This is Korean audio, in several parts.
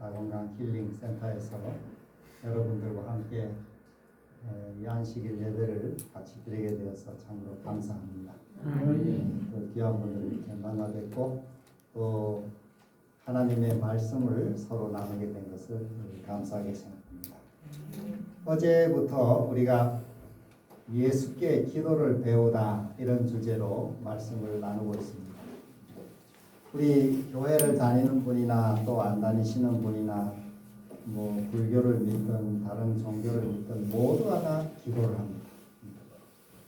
다건강 힐링 센터에서 여러분들과 함께 이 안식일 예배를 같이 드리게 되어서 참으로 감사합니다. 또 귀한 분들 이렇게 만나 뵙고 또 하나님의 말씀을 서로 나누게 된 것을 감사하게 생각합니다. 어제부터 우리가 예수께 기도를 배우다 이런 주제로 말씀을 나누고 있습니다. 우리 교회를 다니는 분이나 또 안 다니시는 분이나 뭐 불교를 믿든 다른 종교를 믿든 모두가 다 기도를 합니다.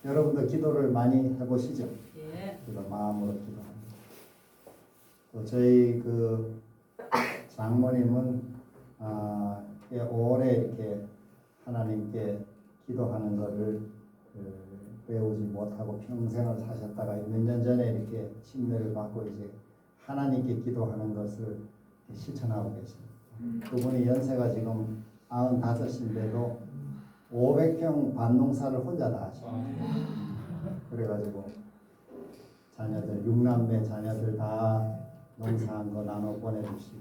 여러분도 기도를 많이 해보시죠? 예. 기도 마음으로 기도합니다. 또 저희 그 장모님은 오래 이렇게 하나님께 기도하는 것을 배우지 못하고 평생을 사셨다가 몇 년 전에 이렇게 침례를 받고 이제 하나님께 기도하는 것을 실천하고 계십니다. 그분이 연세가 지금 95인데도 500평 밭농사를 혼자 다 하셔요. 그래가지고 자녀들 6남매 자녀들 다 농사한 거 나눠 보내주시고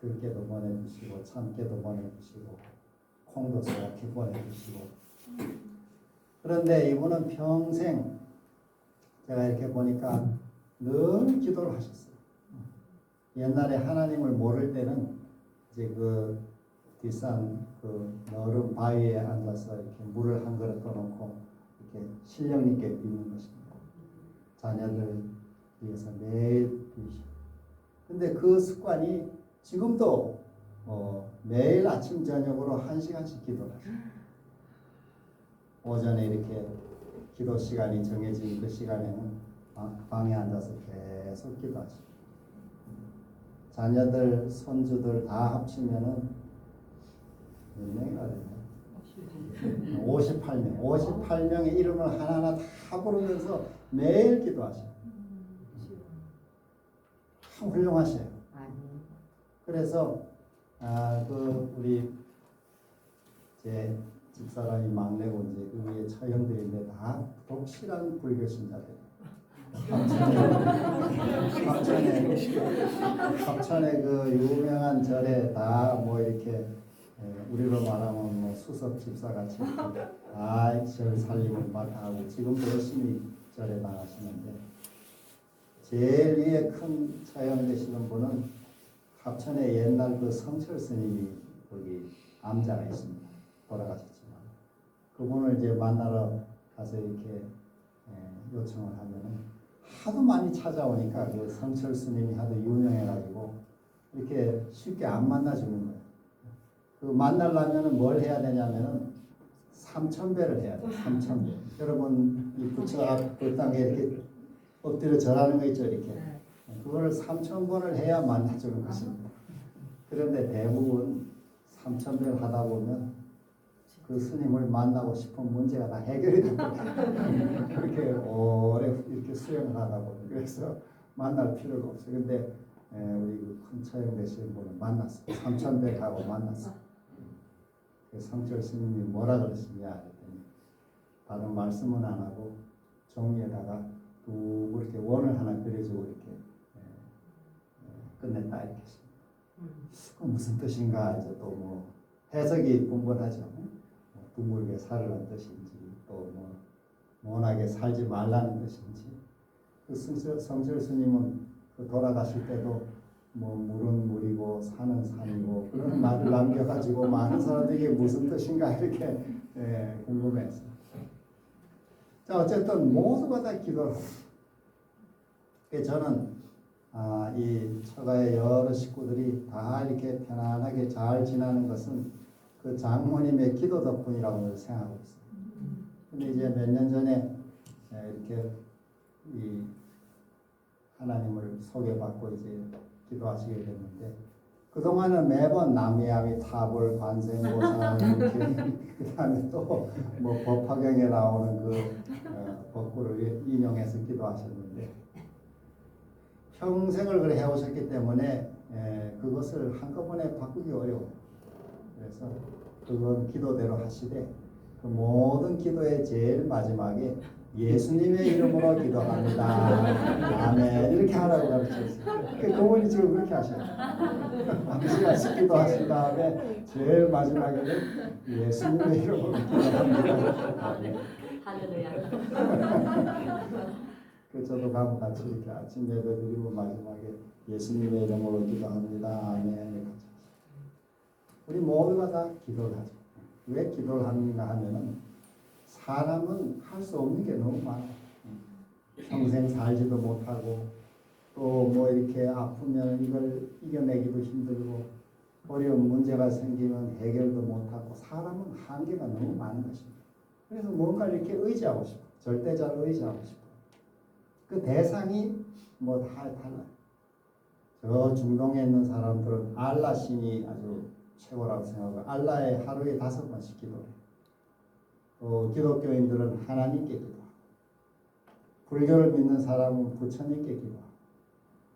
들깨도 보내주시고 참깨도 보내주시고 콩도 쏙히 보내주시고 그런데 이분은 평생 제가 이렇게 보니까 늘 기도를 하셨어요. 옛날에 하나님을 모를 때는 이제 그 뒷산 그 너른 바위에 앉아서 이렇게 물을 한 그릇 떠놓고 이렇게 신령 있게 비는 것입니다. 자녀들 위해서 매일 비시고. 근데 그 습관이 지금도 매일 아침 저녁으로 1시간씩 기도를 하세요. 오전에 이렇게 기도 시간이 정해진 그 시간에는 방에 앉아서 계속 기도하시고 자녀들, 손주들 다 합치면은 몇 명이나 되나요? 58명. 58명의 이름을 하나하나 다 부르면서 매일 기도하셔요. 참 훌륭하셔요. 그래서 우리 제 집사람이 막내고 이제 그 위에 처형들인데 다 독실한 불교 신자들. 합천에 그 유명한 절에 다 뭐 이렇게 우리로 말하면 뭐 수석 집사 같이 다 절 살림을 맡아하고 지금도 열심히 절에 나가시는데 제일 위에 큰 처형되시는 분은 합천에 옛날 그 성철 스님이 거기 암자가 있습니다. 돌아가셨지만 그분을 이제 만나러 가서 이렇게 요청을 하면은 하도 많이 찾아오니까 그 성철 스님이 하도 유명해가지고 이렇게 쉽게 안 만나주는 거예요. 그 만나려면은 뭘 해야 되냐면은 3,000배를 해야 돼요. 3,000배. 여러분 이 부처 앞 땅에 이렇게 엎드려 절하는 거 있죠, 이렇게. 그걸 3,000번을 해야 만나주는 것입니다. 그런데 대부분 3,000배를 하다 보면 그 스님을 만나고 싶은 문제가 다 해결이 됩니다. 그렇게 오래 이렇게 수행을 하다 보면 그래서 만날 필요가 없어요. 근데 우리 그 큰 처형 되시는 분은 만났어요. 3,000배 하고 만났어요. 그 성철 스님이 뭐라 그러시냐 했더니 다른 말씀은 안 하고 종이에다가 또 이렇게 원을 하나 그려주고 이렇게 끝냈다 이렇게 했습니다. 그 무슨 뜻인가 이제 또 뭐 해석이 분분하죠. 드물게 살으라는 뜻인지 또 뭐 모나게 살지 말라는 뜻인지 그 성철 스님은 그 돌아가실 때도 뭐 물은 물이고 산은 산이고 그런 말을 남겨가지고 많은 사람들이 무슨 뜻인가 이렇게 궁금해했어요. 자 어쨌든 모두가 다 기도를 합니다. 저는 이 처가의 여러 식구들이 다 이렇게 편안하게 잘 지나는 것은 그 장모님의 기도 덕분이라고 생각하고 있어요. 근데 이제 몇 년 전에 이렇게 이 하나님을 소개받고 이제 기도하시게 됐는데 그동안은 매번 남미야미 타볼 관세음보살 그다음에 또 뭐 법화경에 나오는 그 법구를 인용해서 기도하셨는데 평생을 그래 해오셨기 때문에 그것을 한꺼번에 바꾸기 어려워요. 그래서 그건 기도대로 하시되 그 모든 기도의 제일 마지막에 예수님의 이름으로 기도합니다. 아멘. 이렇게 하라고 가르쳤어요. 그분이 지금 그렇게 하셔요. 한 시간씩 기도하신 다음에 제일 마지막에는 예수님의 이름으로 기도합니다. 아멘. 저도 가면 같이 이렇게 아침 예배 드리고 마지막에 예수님의 이름으로 기도합니다. 아멘. 우리 모두가 다 기도를 하죠. 왜 기도를 하는가 하면은 사람은 할 수 없는 게 너무 많아요. 평생 살지도 못하고 또 뭐 이렇게 아프면 이걸 이겨내기도 힘들고 어려운 문제가 생기면 해결도 못하고 사람은 한계가 너무 많은 것입니다. 그래서 뭔가 이렇게 의지하고 싶어. 절대자를 의지하고 싶어. 그 대상이 뭐 다 달라요. 저 중동에 있는 사람들은 알라 신이 아주 최고라고 생각하고 알라에 하루에 5번씩 기도해요. 또 기독교인들은 하나님께 기도하고 불교를 믿는 사람은 부처님께 기도하고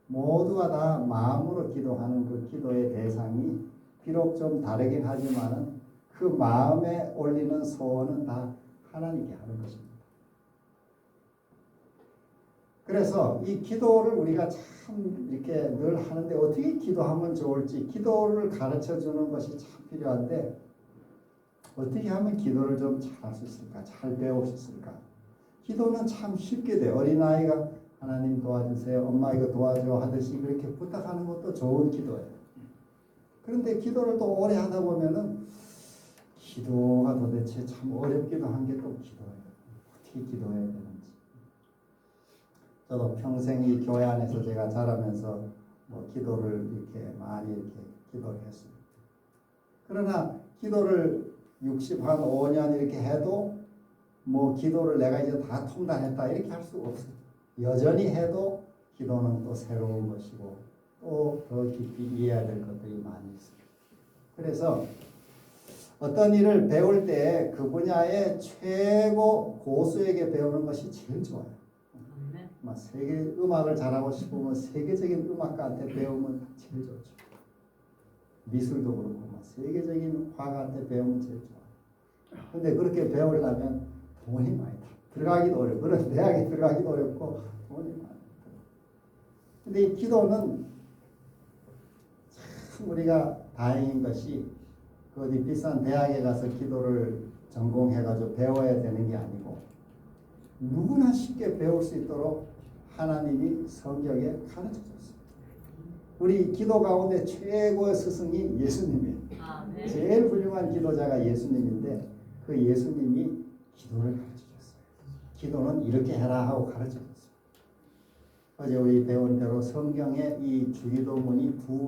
모두가 다 마음으로 기도하는 그 기도의 대상이 비록 좀 다르긴 하지만은 그 마음에 올리는 소원은 다 하나님께 하는 것입니다. 그래서 이 기도를 우리가 참 이렇게 늘 하는데 어떻게 기도하면 좋을지 기도를 가르쳐 주는 것이 참 필요한데 어떻게 하면 기도를 좀 잘할 수 있을까? 잘 배울 수 있을까? 기도는 참 쉽게 돼요. 어린아이가 하나님 도와주세요. 엄마 이거 도와줘 하듯이 그렇게 부탁하는 것도 좋은 기도예요. 그런데 기도를 또 오래 하다 보면은 기도가 도대체 참 어렵기도 한 게 또 기도예요. 어떻게 기도해야 되는지. 저도 평생 이 교회 안에서 제가 자라면서 뭐 기도를 이렇게 많이 이렇게 기도를 했어요. 그러나 기도를 65년 이렇게 해도 뭐 기도를 내가 이제 다 통달했다 이렇게 할 수가 없어요. 여전히 해도 기도는 또 새로운 것이고 또 더 깊이 이해해야 될 것들이 많이 있어요. 그래서 어떤 일을 배울 때 그 분야의 최고 고수에게 배우는 것이 제일 좋아요. 막 세계 음악을 잘하고 싶으면 세계적인 음악가한테 배우면 제일 좋죠. 미술도 그렇고 막 세계적인 화가한테 배우면 제일 좋아요. 근데 그렇게 배우려면 돈이 많이 들어가기도 어렵고 그런 대학에 들어가기도 어렵고 돈이 많이 들어요. 근데 이 기도는 참 우리가 다행인 것이 그 어디 비싼 대학에 가서 기도를 전공해가지고 배워야 되는 게 아니고 누구나 쉽게 배울 수 있도록 하나님이 성경에 가르쳐 줬어요. 우리 기도 가운데 최고의 스승이 예수님이에요. 네. 제일 훌륭한 기도자가 예수님인데 그 예수님이 기도를 가르쳐 줬어요. 기도는 이렇게 해라 하고 가르쳐 줬어요. 어제 우리 배운 대로 성경에 이 주기도문이 두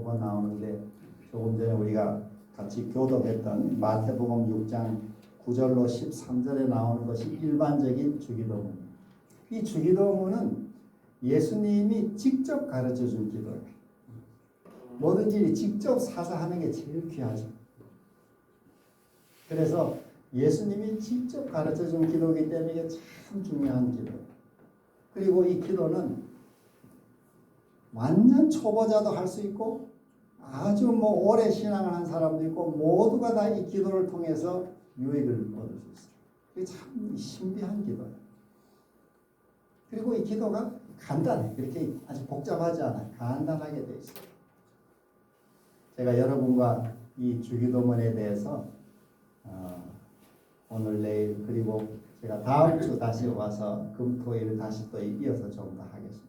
번 나오는데 조금 전에 우리가 같이 교독했던 마태복음 6장 9절로 13절에 나오는 것이 일반적인 주기도문입니다. 이 주기도문은 예수님이 직접 가르쳐 준 기도예요. 뭐든지 직접 사서 하는 게 제일 귀하죠. 그래서 예수님이 직접 가르쳐 준 기도이기 때문에 이게 참 중요한 기도예요. 그리고 이 기도는 완전 초보자도 할 수 있고 아주 뭐 오래 신앙을 한 사람도 있고 모두가 다 이 기도를 통해서 유익을 얻을 수 있어요. 이게 참 신비한 기도예요. 그리고 이 기도가 간단해. 이렇게 아주 복잡하지 않아요. 간단하게 되어 있어요. 제가 여러분과 이 주기도문에 대해서 오늘 내일 그리고 제가 다음 주 다시 와서 금토일 다시 또 이어서 좀 더 하겠습니다.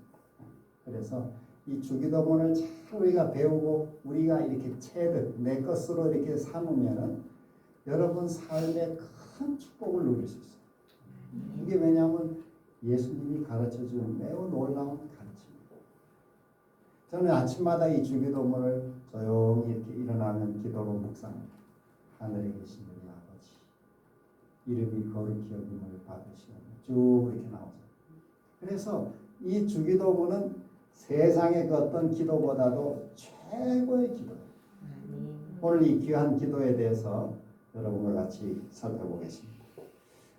그래서 이 주기도문을 잘 우리가 배우고 우리가 이렇게 체득 내 것으로 이렇게 삼으면은 여러분 삶에 큰 축복을 누릴 수 있어요. 이게 왜냐하면 예수님이 가르쳐준 매우 놀라운 가르침입니다. 저는 아침마다 이 주기도문을 조용히 이렇게 일어나면 기도로 묵상합니다. 하늘에 계신 우리 아버지 이름이 거룩히 여김을 받으시오며 쭉 이렇게 나오죠. 그래서 이 주기도문은 세상의 그 어떤 기도보다도 최고의 기도예요. 오늘 이 귀한 기도에 대해서 여러분과 같이 살펴보겠습니다.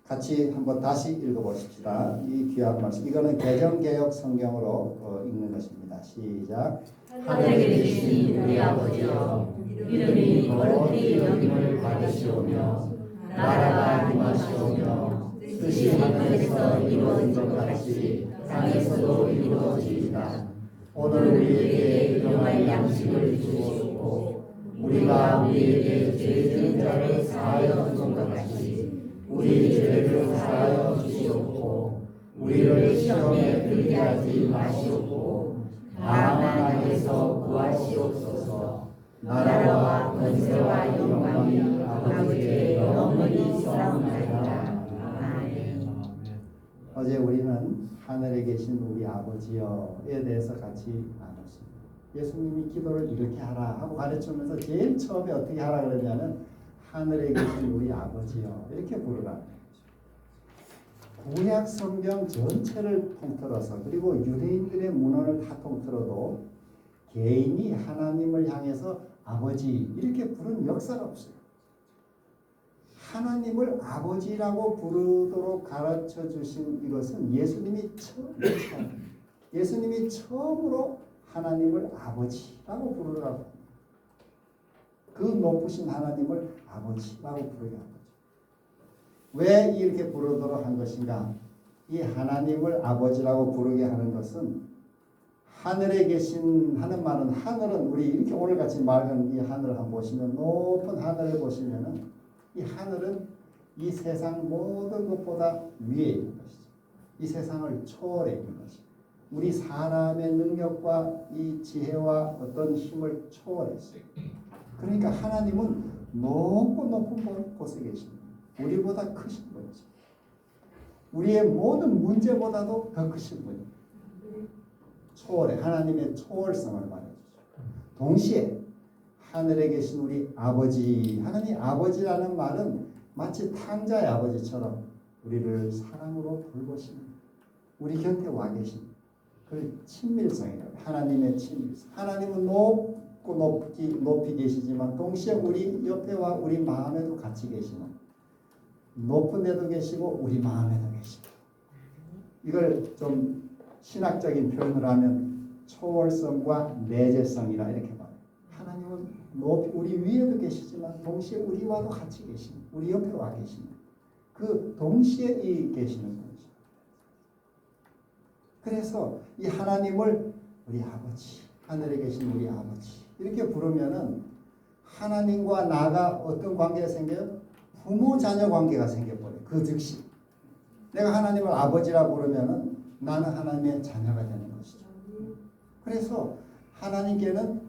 같이 한번 다시 읽어보십시다. 이 귀한 말씀. 이거는 개정개혁 성경으로 읽는 것입니다. 시작. 하늘에 계신 우리 아버지여 이름이 거룩히 여김을 받으시오며 나라가 임하시오며 뜻이 하늘에서 이루어진 것 같이 땅에서도 이루어지이다. 오늘 우리에게 일용할 양식을 주옵고 우리가 우리에게 죄 지은 자를 사하여 준 것 같이 우리 죄를 사하여 주시옵고 우리를 시험에 들게 하지 마시옵고 다만 악에서 구하시옵소서. 나라와 권세와 영광이 아버지께 영원히 있사옵나이다. 아멘. 어제 우리는 하늘에 계신 우리 아버지여에 대해서 같이 나눴습니다. 예수님이 기도를 이렇게 하라 하고 가르치면서 제일 처음에 어떻게 하라 그러냐면 하늘에 계신 우리 아버지여 이렇게 부르라. 구약 성경 전체를 통틀어서 그리고 유대인들의 문헌을 다 통틀어도 개인이 하나님을 향해서 아버지 이렇게 부른 역사가 없어요. 하나님을 아버지라고 부르도록 가르쳐 주신 이것은 예수님이 처음으로 하나님을 아버지라고 부르라고 그 높으신 하나님을 아버지라고 부르게 한 거죠. 왜 이렇게 부르도록 한 것인가? 이 하나님을 아버지라고 부르게 하는 것은 하늘에 계신 하는 말은 하늘은 우리 이렇게 오늘같이 맑은 이 하늘을 한번 보시면 높은 하늘을 보시면은 이 하늘은 이 세상 모든 것보다 위에 있는 것이죠. 이 세상을 초월해 있는 것이죠. 우리 사람의 능력과 이 지혜와 어떤 힘을 초월했어요. 그러니까 하나님은 높고 높은 곳에 계십니다. 우리보다 크신 분이죠. 우리의 모든 문제보다도 더 크신 분입니다. 초월해 하나님의 초월성을 말해주죠. 동시에 하늘에 계신 우리 아버지 하나님 아버지라는 말은 마치 탕자의 아버지처럼 우리를 사랑으로 돌보시는 우리 곁에 와 계신 그 친밀성이라고 하나님의 친밀성. 하나님은 높이 계시지만 동시에 우리 옆에와 우리 마음에도 같이 계시는 높은 데도 계시고 우리 마음에도 계시고 이걸 좀 신학적인 표현을 하면 초월성과 내재성이라 이렇게 말해요. 하나님은 높이 우리 위에도 계시지만 동시에 우리와도 같이 계시는 우리 옆에 와 계시는 그 동시에 계시는 분이죠. 그래서 이 하나님을 우리 아버지 하늘에 계신 우리 아버지 이렇게 부르면은 하나님과 나가 어떤 관계가 생겨요? 부모 자녀 관계가 생겨버려요. 그 즉시 내가 하나님을 아버지라 부르면은 나는 하나님의 자녀가 되는 것이죠. 그래서 하나님께는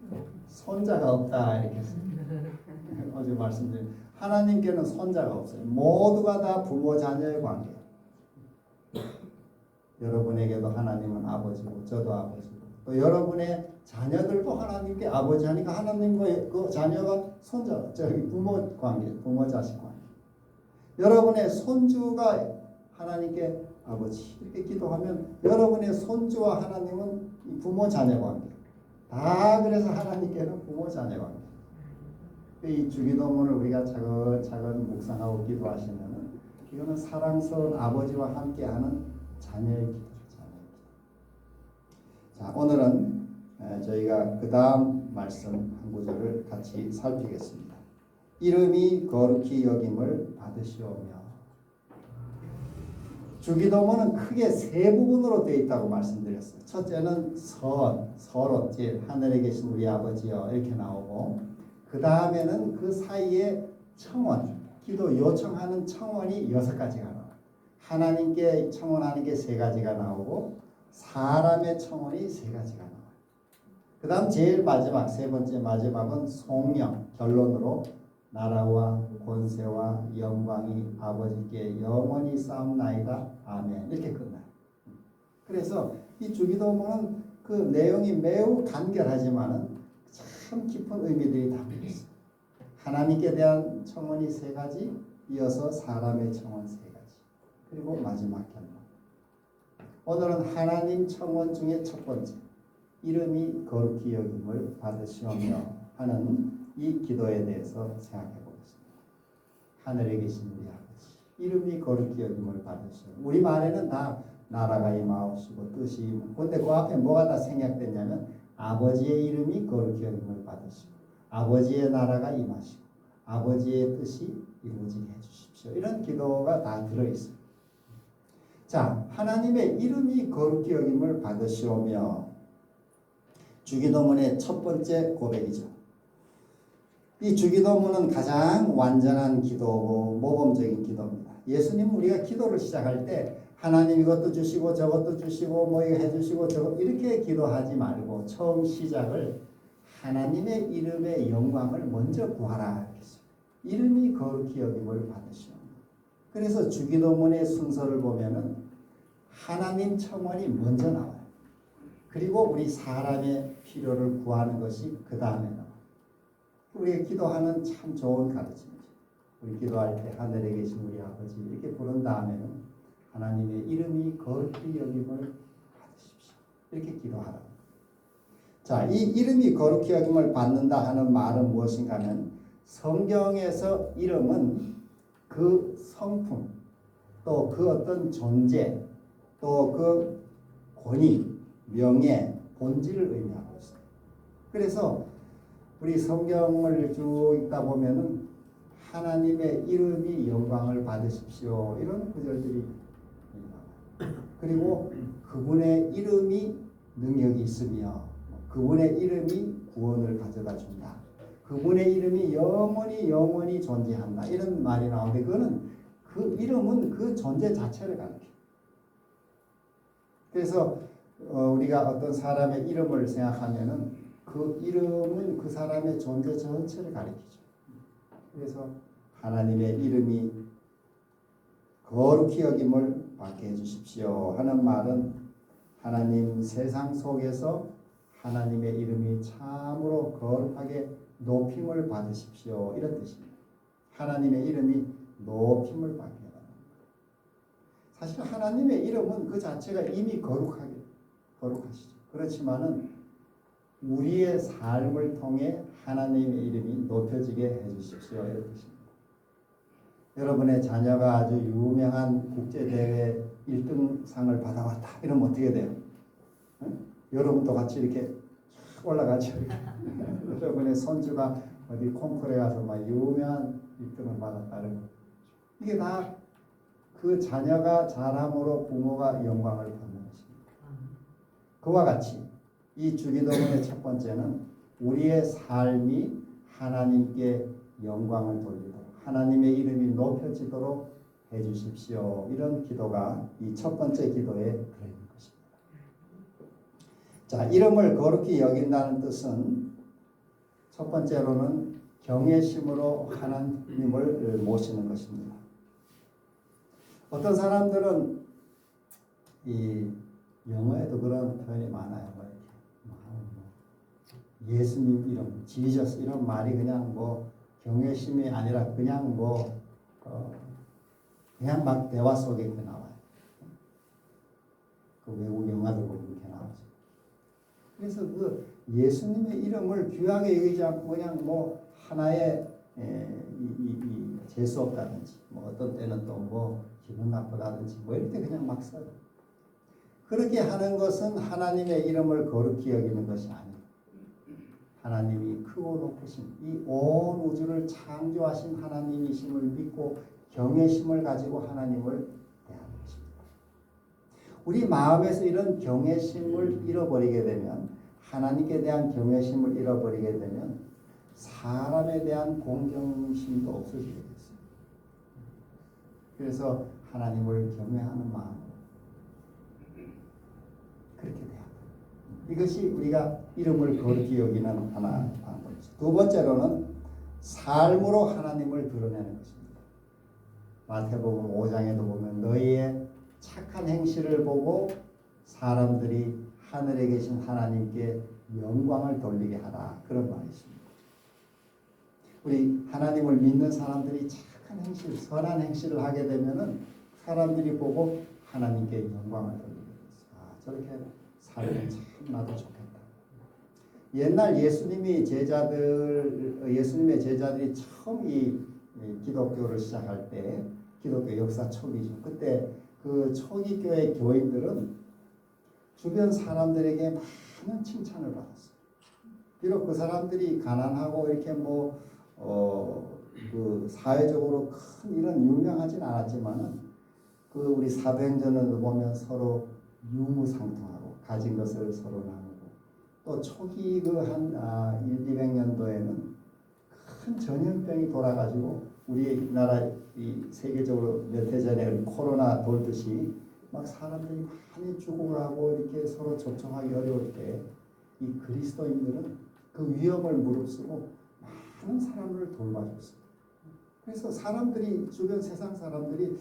손자가 없다 이렇게 어제 말씀드린 하나님께는 손자가 없어요. 모두가 다 부모 자녀의 관계예요. 여러분에게도 하나님은 아버지고 저도 아버지고 또 여러분의 자녀들도 하나님께 아버지 하니까 하나님과 그 자녀가 손자 부모 관계 부모 자식 관계 여러분의 손주가 하나님께 아버지 이렇게 기도하면 여러분의 손주와 하나님은 부모 자녀 관계 다 그래서 하나님께는 부모 자녀 관계 이 주기도문을 우리가 차근차근 묵상하고 기도하시면은 이거는 사랑스러운 아버지와 함께하는 자녀의 기도죠. 자 오늘은 저희가 그 다음 말씀 한 구절을 같이 살피겠습니다. 이름이 거룩히 여김을 받으시오며 주기도문은 크게 세 부분으로 되어 있다고 말씀드렸어요. 첫째는 서로 하늘에 계신 우리 아버지여 이렇게 나오고 그 다음에는 그 사이에 청원 기도 요청하는 청원이 6가지가 나와요. 하나님께 청원하는 게 3가지가 나오고 사람의 청원이 3가지가 나와요. 그 다음 제일 마지막 세 번째 마지막은 송명 결론으로 나라와 권세와 영광이 아버지께 영원히 쌓옵나이다. 아멘. 이렇게 끝나요. 그래서 이 주기도문은 그 내용이 매우 간결하지만은 참 깊은 의미들이 담겨 있어요. 하나님께 대한 청원이 3가지, 이어서 사람의 청원 3가지, 그리고 마지막 결론. 오늘은 하나님 청원 중에 첫 번째, 이름이 거룩히 여김을 받으시오며 하는 이 기도에 대해서 생각해 보겠습니다. 하늘에 계신 우리 아버지, 이름이 거룩히 여김을 받으시오며 우리 말에는 다 나라가 임하옵시고 뜻이 임하옵시고 근데 그 앞에 뭐가 다 생략됐냐면 아버지의 이름이 거룩히 여김을 받으시고 아버지의 나라가 임하시고 아버지의 뜻이 이루어지게 해주십시오. 이런 기도가 다 들어있어요. 자, 하나님의 이름이 거룩히 여김을 받으시오며 주기도문의 첫 번째 고백이죠. 이 주기도문은 가장 완전한 기도고 모범적인 기도입니다. 예수님은 우리가 기도를 시작할 때 하나님 이것도 주시고 저것도 주시고 뭐 이거 해주시고 저거 이렇게 기도하지 말고 처음 시작을 하나님의 이름의 영광을 먼저 구하라 했어요. 이름이 거룩히 여김을 받으시오. 그래서 주기도문의 순서를 보면은 하나님 청원이 먼저 나와요. 그리고 우리 사람의 필요를 구하는 것이 그 다음에 나와요. 우리가 기도하는 참 좋은 가르침이죠. 우리 기도할 때 하늘에 계신 우리 아버지 이렇게 부른 다음에는 하나님의 이름이 거룩히 여김을 받으십시오. 이렇게 기도하라. 자, 이 이름이 거룩히 여김을 받는다 하는 말은 무엇인가 하면 성경에서 이름은 그 성품, 또 그 어떤 존재, 또 그 권위, 명예, 본질을 의미하고 있어요. 그래서 우리 성경을 쭉 읽다 보면은 하나님의 이름이 영광을 받으십시오. 이런 구절들이 나와요. 그리고 그분의 이름이 능력이 있으며 그분의 이름이 구원을 가져다 준다. 그분의 이름이 영원히 존재한다. 이런 말이 나오는데 그거는 그 이름은 그 존재 자체를 가리켜요. 그래서 우리가 어떤 사람의 이름을 생각하면은 그 이름은 그 사람의 존재 전체를 가리키죠. 그래서 하나님의 이름이 거룩히 여김을 받게 해주십시오 하는 말은 하나님 세상 속에서 하나님의 이름이 참으로 거룩하게 높임을 받으십시오 이런 뜻입니다. 하나님의 이름이 높임을 받게 합니다. 사실 하나님의 이름은 그 자체가 이미 거룩하시죠. 그렇지만은 우리의 삶을 통해 하나님의 이름이 높여지게 해주십시오 이런 뜻입니다. 여러분의 자녀가 아주 유명한 국제대회 1등상을 받아왔다 이러면 어떻게 돼요? 응? 여러분도 같이 이렇게 올라가죠. 여러분의 손주가 어디 콩쿠르에 가서 막 유명한 1등을 받았다는 거. 이게 다 그 자녀가 잘함으로 부모가 영광을 받는 것입니다. 그와 같이 이 주기도문의 첫 번째는 우리의 삶이 하나님께 영광을 돌리도록 하나님의 이름이 높여지도록 해주십시오. 이런 기도가 이 첫 번째 기도에 들어있는 것입니다. 자, 이름을 거룩히 여긴다는 뜻은 첫 번째로는 경외심으로 하나님을 모시는 것입니다. 어떤 사람들은 이 영어에도 그런 표현이 많아요. 예수님 이름, 지저스 이런 말이 그냥 뭐 경외심이 아니라 그냥 그냥 막 대화 속에 이렇게 나와요. 그 외국 영화들 보면 이렇게 나오죠. 그래서 그 예수님의 이름을 귀하게 여기지 않고 그냥 뭐 하나의 재수 없다든지 뭐 어떤 때는 또 뭐 기분 나쁘다든지 뭐 이럴 때 그냥 막 써요. 그렇게 하는 것은 하나님의 이름을 거룩히 여기는 것이 아니에요. 하나님이 크고 높으신 이 온 우주를 창조하신 하나님이심을 믿고 경외심을 가지고 하나님을 대하는 것입니다. 우리 마음에서 이런 경외심을 잃어버리게 되면 하나님께 대한 경외심을 잃어버리게 되면 사람에 대한 공경심도 없어지게 됐어요. 그래서 하나님을 경외하는 마음으로 그렇게 돼야 돼요. 이것이 우리가 이름을 거룩히 여기는 하나 방법이죠. 두 번째로는 삶으로 하나님을 드러내는 것입니다. 마태복음 5장에도 보면 너희의 착한 행실을 보고 사람들이 하늘에 계신 하나님께 영광을 돌리게 하라. 그런 말이 있습니다. 우리 하나님을 믿는 사람들이 착한 행실, 선한 행실을 하게 되면은 사람들이 보고 하나님께 영광을 돌리게 돼요. 아, 저렇게 살면 참 나도 좋겠다. 옛날 예수님의 제자들이 처음 이 기독교를 시작할 때 기독교 역사 초기죠. 그때 그 초기 교회 교인들은 주변 사람들에게 많은 칭찬을 받았어요. 비록 그 사람들이 가난하고 이렇게 그 사회적으로 큰 이런 유명하진 않았지만은 그 우리 사도행전을 보면 서로 유무상통하고 가진 것을 서로 나누고 또 초기 그한 200년도에는 큰 전염병이 돌아가지고 우리나라 이 세계적으로 몇 해 전에 코로나 돌듯이 막 사람들이 많이 죽어가고 이렇게 서로 접촉하기 어려울 때 이 그리스도인들은 그 위험을 무릅쓰고 많은 사람을 돌봐줬어요. 그래서 사람들이 주변 세상 사람들이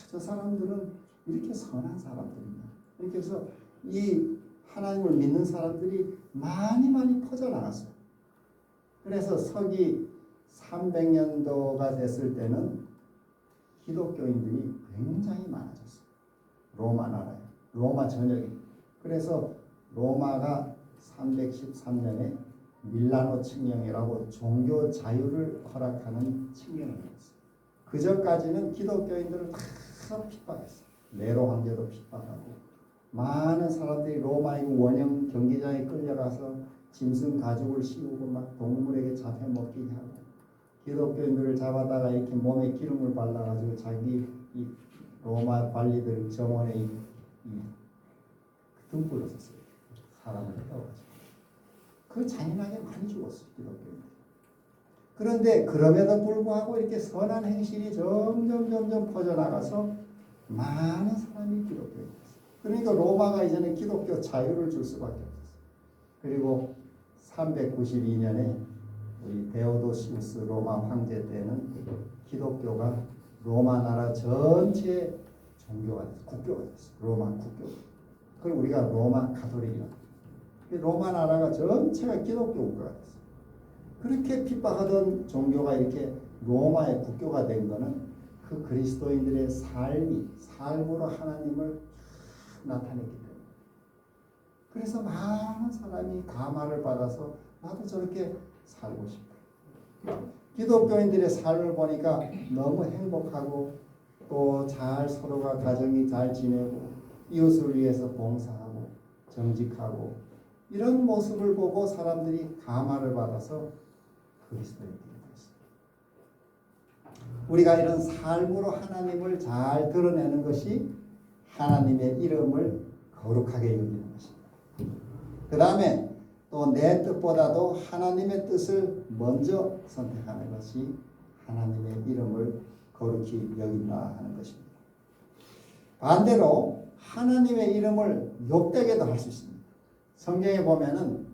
저 사람들은 이렇게 선한 사람들이냐 이렇게 해서 이 하나님을 믿는 사람들이 많이 퍼져나갔어요. 그래서 서기 300년도가 됐을 때는 기독교인들이 굉장히 많아졌어요. 로마 나라에 로마 전역에. 그래서 로마가 313년에 밀라노 칙령이라고 종교 자유를 허락하는 칙령을 했어요. 그 전까지는 기독교인들을 다 핍박했어요. 네로 황제도 핍박하고 많은 사람들이 로마의 원형 경기장에 끌려가서 짐승 가죽을 씌우고 막 동물에게 잡혀먹게 하고 기독교인들을 잡아다가 이렇게 몸에 기름을 발라가지고 자기 이 로마 관리들 정원에 등불을 썼어요. 사람을 태워가지고 그 잔인하게 많이 죽었어요. 기독교인들. 그런데 그럼에도 불구하고 이렇게 선한 행실이 점점 퍼져나가서 많은 사람이 기독교인이 됐어요. 그러니까 로마가 이제는 기독교 자유를 줄 수밖에 없었어요. 그리고 392년에 우리 데오도시우스 로마 황제 때는 기독교가 로마 나라 전체 종교가 됐어요. 국교가 됐어요. 로마 국교. 그걸 우리가 로마 가톨릭이라고 해요. 로마 나라가 전체가 기독교 국가가 됐어요. 그렇게 핍박하던 종교가 이렇게 로마의 국교가 된 거는 그 그리스도인들의 삶으로 하나님을 나타냈기 때문에. 그래서 많은 사람이 감화를 받아서 나도 저렇게 살고 싶다. 기독교인들의 삶을 보니까 너무 행복하고 또 잘 서로가 가정이 잘 지내고 이웃을 위해서 봉사하고 정직하고 이런 모습을 보고 사람들이 감화를 받아서 그리스도인들이 됐어요. 우리가 이런 삶으로 하나님을 잘 드러내는 것이 하나님의 이름을 거룩하게 여기는 것입니다. 그 다음에 또 내 뜻보다도 하나님의 뜻을 먼저 선택하는 것이 하나님의 이름을 거룩히 여긴다 하는 것입니다. 반대로 하나님의 이름을 욕되게도 할 수 있습니다. 성경에 보면은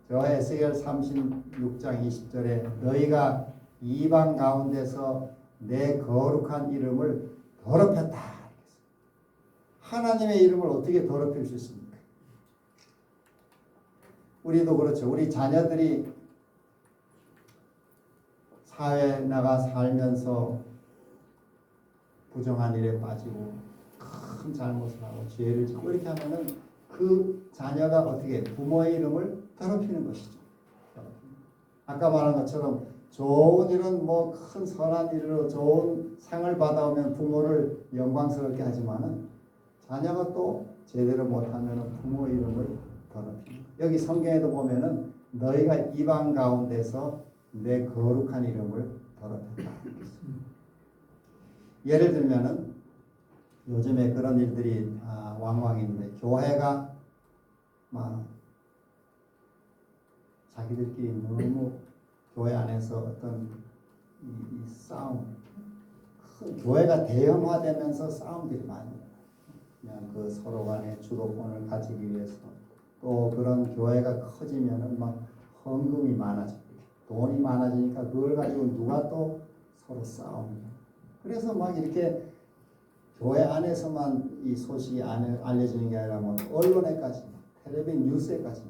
저 에스겔 36장 20절에 너희가 이방 가운데서 내 거룩한 이름을 더럽혔다. 하나님의 이름을 어떻게 더럽힐 수 있습니까? 우리도 그렇죠. 우리 자녀들이 사회에 나가 살면서 부정한 일에 빠지고 큰 잘못을 하고 죄를 짓고 이렇게 하면은 그 자녀가 어떻게 부모의 이름을 더럽히는 것이죠. 아까 말한 것처럼 좋은 일은 뭐 큰 선한 일로 좋은 상을 받아오면 부모를 영광스럽게 하지만은 자녀가 또 제대로 못하면 부모의 이름을 더럽히는. 여기 성경에도 보면은 너희가 이방 가운데서 내 거룩한 이름을 더럽혔다. 예를 들면은 요즘에 그런 일들이 왕왕인데 교회가 막 자기들끼리 너무 교회 안에서 어떤 이 싸움, 교회가 대형화되면서 싸움들이 많이 나요. 그냥 그 서로 간에 주도권을 가지기 위해서 또 그런 교회가 커지면은 막 헌금이 많아지고 돈이 많아지니까 그걸 가지고 누가 또 서로 싸웁니다. 그래서 막 이렇게 교회 안에서만 이 소식이 알려지는 게 아니라 뭐 언론에까지, 텔레비전 뉴스에까지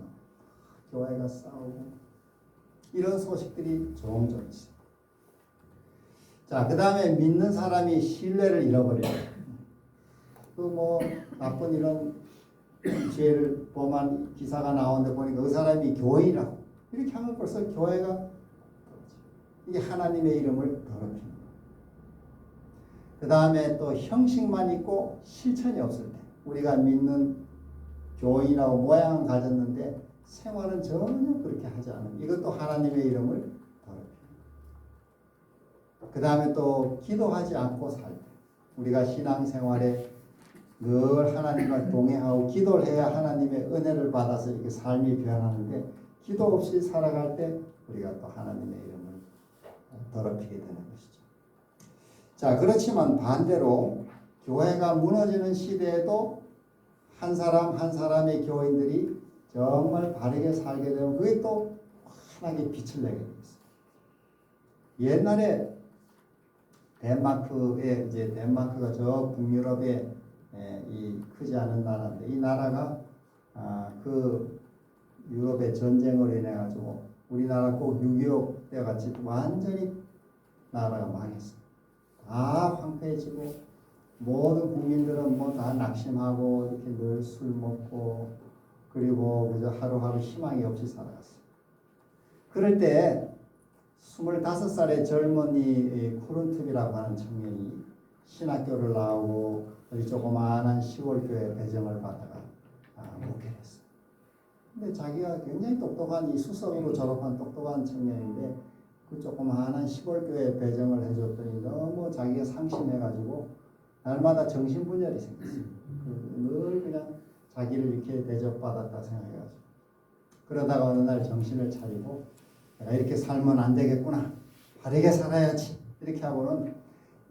교회가 싸우고 이런 소식들이 종종 있어요. 자, 그 다음에 믿는 사람이 신뢰를 잃어버려요. 그 뭐 나쁜 이런 죄를 범한 기사가 나오는데 보니까 그 사람이 교인이라고 이렇게 하면 벌써 교회가 이게 하나님의 이름을 더럽히는 거예요. 그 다음에 또 형식만 있고 실천이 없을 때 우리가 믿는 교인이라고 모양은 가졌는데 생활은 전혀 그렇게 하지 않은 이것도 하나님의 이름을 더럽히는 거예요. 그 다음에 또 기도하지 않고 살 때 우리가 신앙생활에 늘 하나님과 동행하고 기도를 해야 하나님의 은혜를 받아서 이렇게 삶이 변하는데 기도 없이 살아갈 때 우리가 또 하나님의 이름을 더럽히게 되는 것이죠. 자, 그렇지만 반대로 교회가 무너지는 시대에도 한 사람 한 사람의 교인들이 정말 바르게 살게 되면 그게 또 환하게 빛을 내게 됩니다. 옛날에 덴마크가 저 북유럽에 이 크지 않은 나라인데 이 나라가 그 유럽의 전쟁을 인해 가지고 우리나라 꼭 6.25 때 같이 완전히 나라가 망했어요. 다 황폐해지고 모든 국민들은 뭐 다 낙심하고 이렇게 늘 술 먹고 그리고 그저 하루하루 희망이 없이 살아갔어요. 그럴 때 25살의 젊은이 쿠른트비라고 하는 청년이 신학교를 나오고 여기 조그마한 시골교회 배정을 받다가 목회했어요. 근데 자기가 굉장히 똑똑한 이 수석으로 졸업한 똑똑한 청년인데 그 조그마한 시골교회 배정을 해줬더니 너무 자기가 상심해가지고 날마다 정신분열이 생겼어요. 늘 그냥 자기를 이렇게 대접받았다 생각해가지고 그러다가 어느 날 정신을 차리고 내가 이렇게 살면 안 되겠구나. 바르게 살아야지. 이렇게 하고는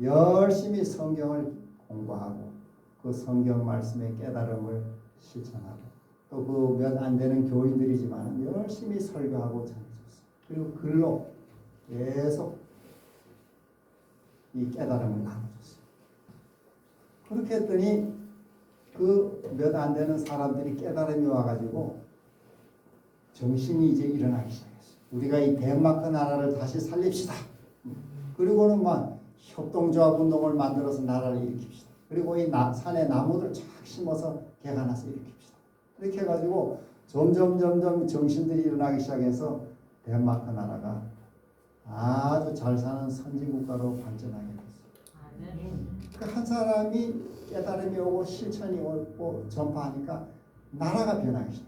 열심히 성경을 공부하고 그 성경 말씀의 깨달음을 실천하고 또 그 몇 안 되는 교인들이지만 열심히 설교하고 전해줬어요. 그리고 글로 계속 이 깨달음을 나눠줬어요. 그렇게 했더니 그 몇 안 되는 사람들이 깨달음이 와가지고 정신이 이제 일어나기 시작했어요. 우리가 이 덴마크 나라를 다시 살립시다. 그리고는 막 협동조합 운동을 만들어서 나라를 일으킵시다. 그리고 이 산에 나무들 쫙 심어서 개간해서 일으킵시다. 이렇게 해가지고 점점 정신들이 일어나기 시작해서 덴마크 나라가 아주 잘 사는 선진국가로 발전하게 됐어요. 그 한 사람이 깨달음이 오고 실천이 오고 전파하니까 나라가 변하기 시작했어요.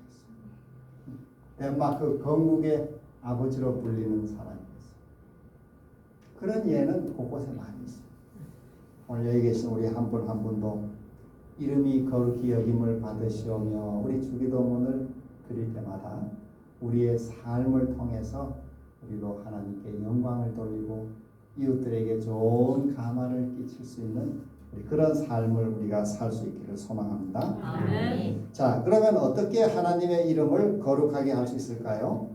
덴마크 건국의 아버지로 불리는 사람이었어요. 그런 예는 곳곳에 많이 있어요. 오늘 여기 계신 우리 한 분 한 분도 이름이 거룩히 여김을 받으시오며 우리 주기도문을 드릴 때마다 우리의 삶을 통해서 우리도 하나님께 영광을 돌리고 이웃들에게 좋은 감화를 끼칠 수 있는 그런 삶을 우리가 살 수 있기를 소망합니다. 아멘. 자, 그러면 어떻게 하나님의 이름을 거룩하게 할 수 있을까요?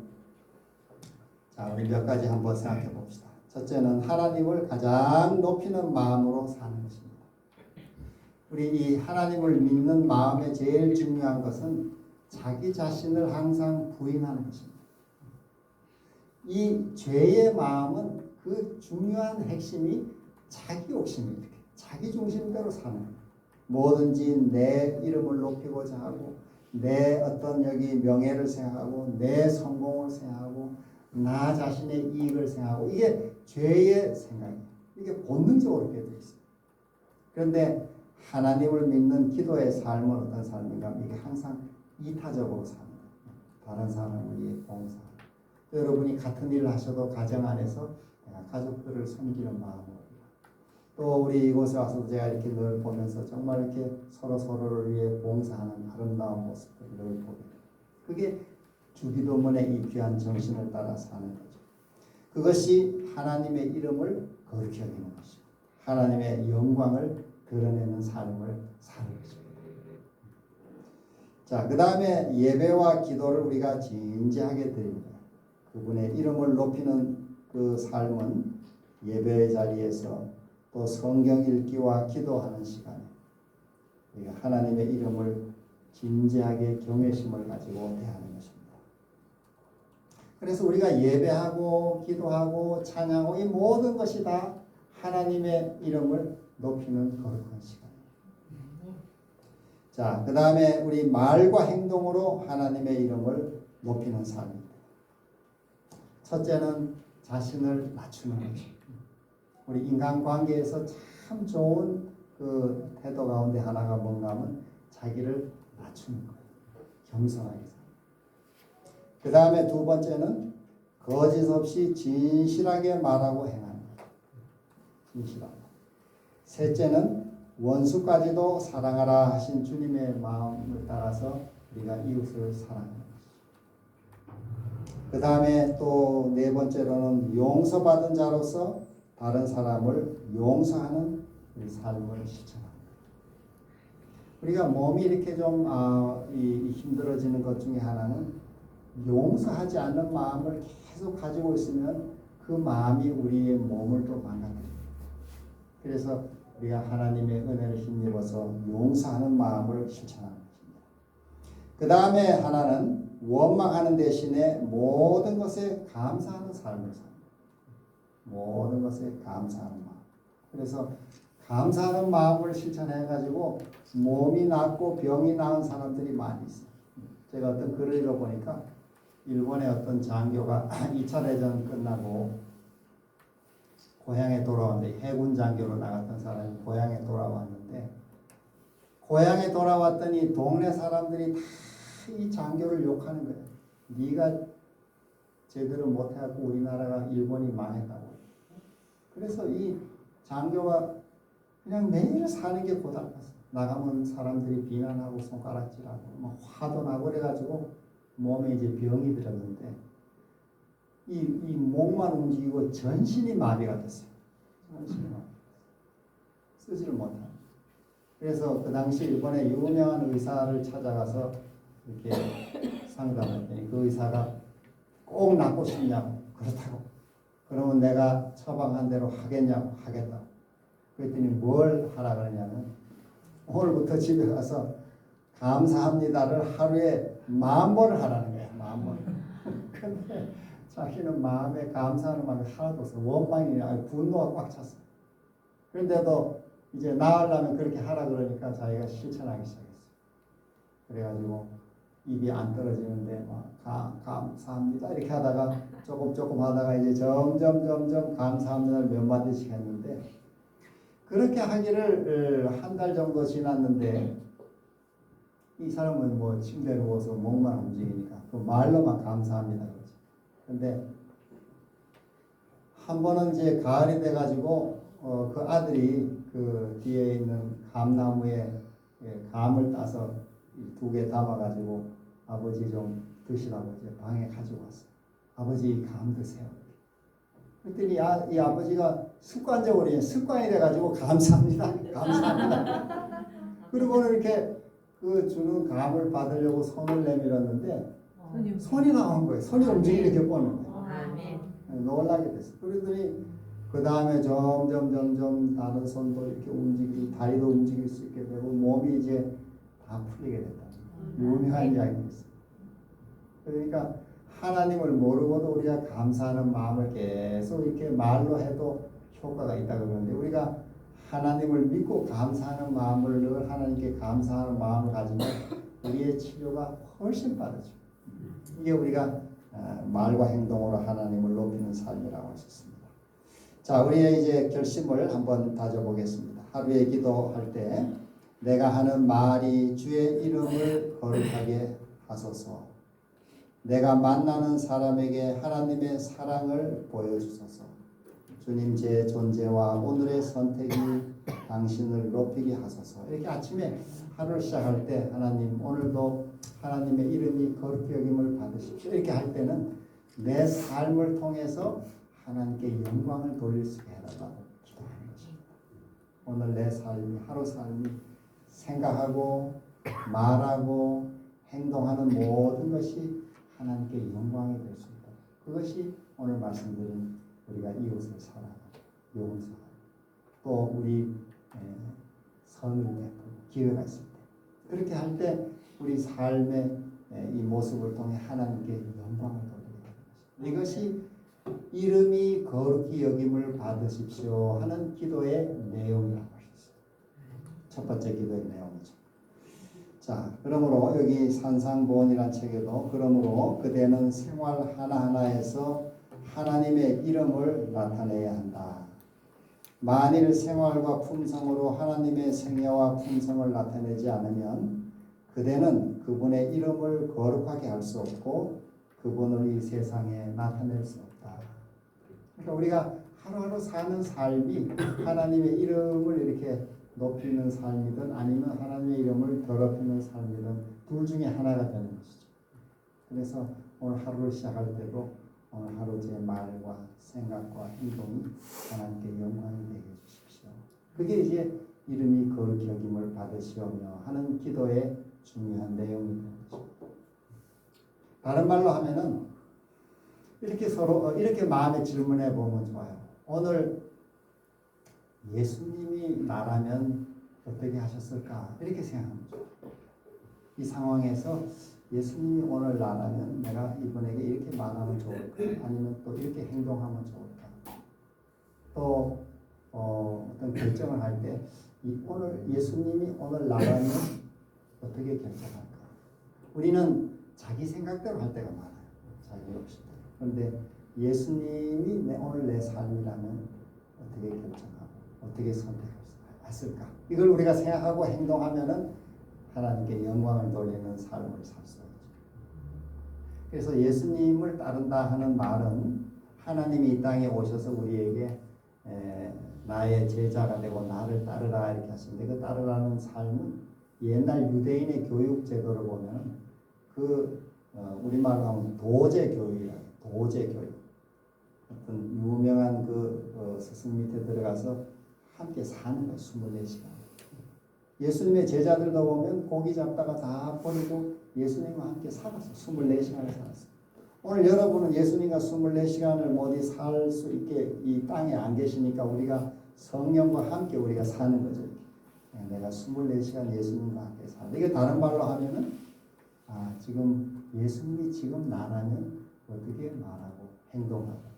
자, 우리 몇 가지 한번 생각해 봅시다. 첫째는 하나님을 가장 높이는 마음으로 사는 것입니다. 우리 이 하나님을 믿는 마음의 제일 중요한 것은 자기 자신을 항상 부인하는 것입니다. 이 죄의 마음은 그 중요한 핵심이 자기 욕심입니다. 자기 중심대로 사는 거예요. 뭐든지 내 이름을 높이고자 하고 내 어떤 여기 명예를 생각하고 내 성공을 생각하고 나 자신의 이익을 생각하고 이게 죄의 생각이에요. 이게 본능적으로 되어 있어요. 그런데 하나님을 믿는 기도의 삶은 어떤 삶인가? 이게 항상 이타적으로 사는 거예요. 다른 사람을 위해 봉사하고 또 여러분이 같은 일을 하셔도 가정 안에서 가족들을 섬기는 마음으로 또 우리 이곳에 와서 제가 이렇게 늘 보면서 정말 이렇게 서로를 위해 봉사하는 아름다운 모습들을 늘 보게 돼요. 그게 주기도문의 이 귀한 정신을 따라 사는 거죠. 그것이 하나님의 이름을 거룩히 여기는 것이고 하나님의 영광을 드러내는 삶을 사는 것입니다. 자, 그 다음에 예배와 기도를 우리가 진지하게 드립니다. 그분의 이름을 높이는 그 삶은 예배의 자리에서 또 성경 읽기와 기도하는 시간에 우리가 하나님의 이름을 진지하게 경외심을 가지고 대하는 것입니다. 그래서 우리가 예배하고 기도하고 찬양하고 이 모든 것이 다 하나님의 이름을 높이는 거룩한 시간이에요. 자, 그 다음에 우리 말과 행동으로 하나님의 이름을 높이는 삶입니다. 첫째는 자신을 낮추는 것입니다. 우리 인간관계에서 참 좋은 그 태도 가운데 하나가 뭔가 하면 자기를 낮추는 거예요. 겸손하게 살아요. 그 다음에 두 번째는 거짓 없이 진실하게 말하고 행하는 거예요. 진실하고. 셋째는 원수까지도 사랑하라 하신 주님의 마음을 따라서 우리가 이웃을 사랑하는 것이죠. 그 다음에 또 네 번째로는 용서받은 자로서 다른 사람을 용서하는 우리 삶을 실천합니다. 우리가 몸이 이렇게 좀 힘들어지는 것 중에 하나는 용서하지 않는 마음을 계속 가지고 있으면 그 마음이 우리의 몸을 또 망가뜨립니다. 그래서 우리가 하나님의 은혜를 힘입어서 용서하는 마음을 실천하는 것입니다. 그 다음에 하나는 원망하는 대신에 모든 것에 감사하는 삶을 삽니다. 모든 것에 감사하는 마음. 그래서 감사하는 마음을 실천해가지고 몸이 낫고 병이 나은 사람들이 많이 있어요. 제가 어떤 글을 읽어보니까 일본의 어떤 장교가 2차 대전 끝나고 고향에 돌아왔는데, 해군 장교로 나갔던 사람이 고향에 돌아왔는데, 고향에 돌아왔더니 동네 사람들이 다 이 장교를 욕하는 거예요. 네가 제대로 못해갖고 우리나라가 일본이 망했다고. 그래서 이 장교가 그냥 매일 사는 게 고달팠어. 나가면 사람들이 비난하고 손가락질하고 막 화도 나고 그래가지고 몸에 이제 병이 들었는데 이 목만 움직이고 전신이 마비가 됐어요. 전신이 마비. 쓰지를 못하는. 그래서 그 당시 일본의 유명한 의사를 찾아가서 이렇게 상담했더니 그 의사가 꼭 낫고 싶냐고. 그렇다고. 그러면 내가 처방한 대로 하겠냐고. 하겠다고. 그랬더니 뭘 하라 그러냐면 오늘부터 집에 가서 감사합니다를 하루에 10,000번을 하라는 거야. 10,000번. 근데 자기는 마음에 감사하는 마음이 하나도 없어. 원망이 아니 분노가 꽉 찼어. 그런데도 이제 나으려면 그렇게 하라 그러니까 자기가 실천하기 시작했어. 그래가지고 입이 안 떨어지는데 막 감사합니다 이렇게 하다가 조금 하다가 이제 점점 감사합니다를 몇 마디씩 했는데, 그렇게 하기를 한 달 정도 지났는데 이 사람은 뭐 침대에 누워서 목만 움직이니까 그 말로만 감사합니다 그러지. 근데 한 번은 이제 가을이 돼가지고 그 아들이 그 뒤에 있는 감나무에 감을 따서 2개 담아가지고 아버지 좀 드시라고 이제 방에 가지고 왔어요. 아버지 감 드세요. 그랬더니 이 아버지가 습관적으로 습관이 돼가지고 감사합니다. 감사합니다. 그리고는 이렇게 그 주는 감을 받으려고 손을 내밀었는데 손이 나온 거예요. 손이 움직이게 뻗는 거예요. 놀라게 됐어요. 그러더니 그 다음에 점점 다른 손도 이렇게 움직이고 다리도 움직일 수 있게 되고 몸이 이제 다 풀리게 됐다. 유명한 이야기가 있어요. 그러니까 하나님을 모르고도 우리가 감사하는 마음을 계속 이렇게 말로 해도 효과가 있다고 그러는데, 우리가 하나님을 믿고 감사하는 마음을 늘 하나님께 감사하는 마음을 가지면 우리의 치료가 훨씬 빠르죠. 이게 우리가 말과 행동으로 하나님을 높이는 삶이라고 할 수 있습니다. 자, 우리의 이제 결심을 한번 다져보겠습니다. 하루에 기도할 때 내가 하는 말이 주의 이름을 거룩하게 하소서. 내가 만나는 사람에게 하나님의 사랑을 보여주소서. 주님, 제 존재와 오늘의 선택이 당신을 높이게 하소서. 이렇게 아침에 하루를 시작할 때 하나님 오늘도 하나님의 이름이 거룩히 여김을 받으십시오. 이렇게 할 때는 내 삶을 통해서 하나님께 영광을 돌릴 수 있게 해달라고 기도하는 것입니다. 오늘 내 삶이, 하루 삶이 생각하고 말하고 행동하는 모든 것이 하나님께 영광이 될 수 있다. 그것이 오늘 말씀드린 우리가 이웃을 사랑하고 용서하고 또 우리 선을 베풀고 기회가 있을 때 그렇게 할 때 우리 삶의 이 모습을 통해 하나님께 영광을 돌리게 되는 것입니다. 이것이 이름이 거룩히 여김을 받으십시오 하는 기도의 내용이라고 할 수 있어요. 첫 번째 기도의 내용이죠. 자, 그러므로 여기 산상보원이라는 책에도 그러므로 그대는 생활 하나하나에서 하나님의 이름을 나타내야 한다. 만일 생활과 품성으로 하나님의 생애와 품성을 나타내지 않으면 그대는 그분의 이름을 거룩하게 할 수 없고 그분을 이 세상에 나타낼 수 없다. 그러니까 우리가 하루하루 사는 삶이 하나님의 이름을 이렇게 높이는 삶이든 아니면 하나님의 이름을 더럽히는 삶이든 둘 중에 하나가 되는 것이죠. 그래서 오늘 하루를 시작할 때도 오늘 하루 제 말과 생각과 행동이 하나님께 영광이 되게 해주십시오. 그게 이제 이름이 거룩히 여김을 받으시오며 하는 기도의 중요한 내용이 되는 것입니다. 다른 말로 하면은 이렇게 서로 이렇게 마음에 질문해 보면 좋아요. 오늘 예수님이 나라면 어떻게 하셨을까? 이렇게 생각하면 좋아요. 이 상황에서 예수님이 오늘 나라면 내가 이분에게 이렇게 말하면 좋을까? 아니면 또 이렇게 행동하면 좋을까? 또 어떤 결정을 할 때 오늘 예수님이 오늘 나라면 어떻게 결정할까? 우리는 자기 생각대로 할 때가 많아요. 자기 욕심대로. 그런데 예수님이 오늘 내 삶이라면 어떻게 결정하고 어떻게 선택했을까? 이걸 우리가 생각하고 행동하면은 하나님께 영광을 돌리는 삶을 살 수 있죠. 그래서 예수님을 따른다 하는 말은 하나님이 이 땅에 오셔서 우리에게 나의 제자가 되고 나를 따르라 이렇게 하시는데 그 따르라는 삶은 옛날 유대인의 교육 제도를 보면 우리말로 하면 도제 교육이라고 도제 교육. 어떤 유명한 스승 밑에 들어가서 함께 사는 거 24시간. 예수님의 제자들도 보면 고기 잡다가 다 버리고 예수님과 함께 살았어. 24시간을 살았어. 오늘 여러분은 예수님과 24시간을 어디 살 수 있게 이 땅에 안 계시니까 우리가 성령과 함께 우리가 사는 거죠. 내가 24시간 예수님과 함께 산다. 이게 다른 말로 하면은 지금 예수님이 지금 나라면 어떻게 말하고 행동하고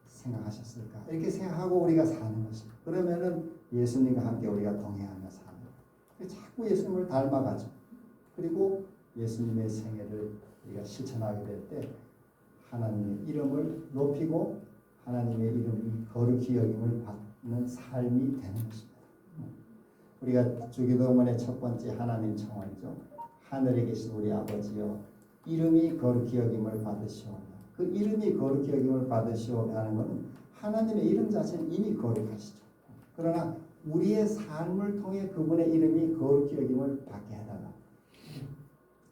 생각하셨을까? 이렇게 생각하고 우리가 사는 것입니다. 그러면은 예수님과 함께 우리가 동행하며 사는 거예요. 자꾸 예수님을 닮아가죠. 그리고 예수님의 생애를 우리가 실천하게 될 때 하나님의 이름을 높이고 하나님의 이름이 거룩히 여김을 받는 삶이 되는 것입니다. 우리가 주기도문의 첫 번째 하나님 청원이죠. 하늘에 계신 우리 아버지여 이름이 거룩히 여김을 받으시오며 그 이름이 거룩히 여김을 받으시오며 하는 것은 하나님의 이름 자체는 이미 거룩하시죠. 그러나 우리의 삶을 통해 그분의 이름이 거룩히 여김을 받게 해달라.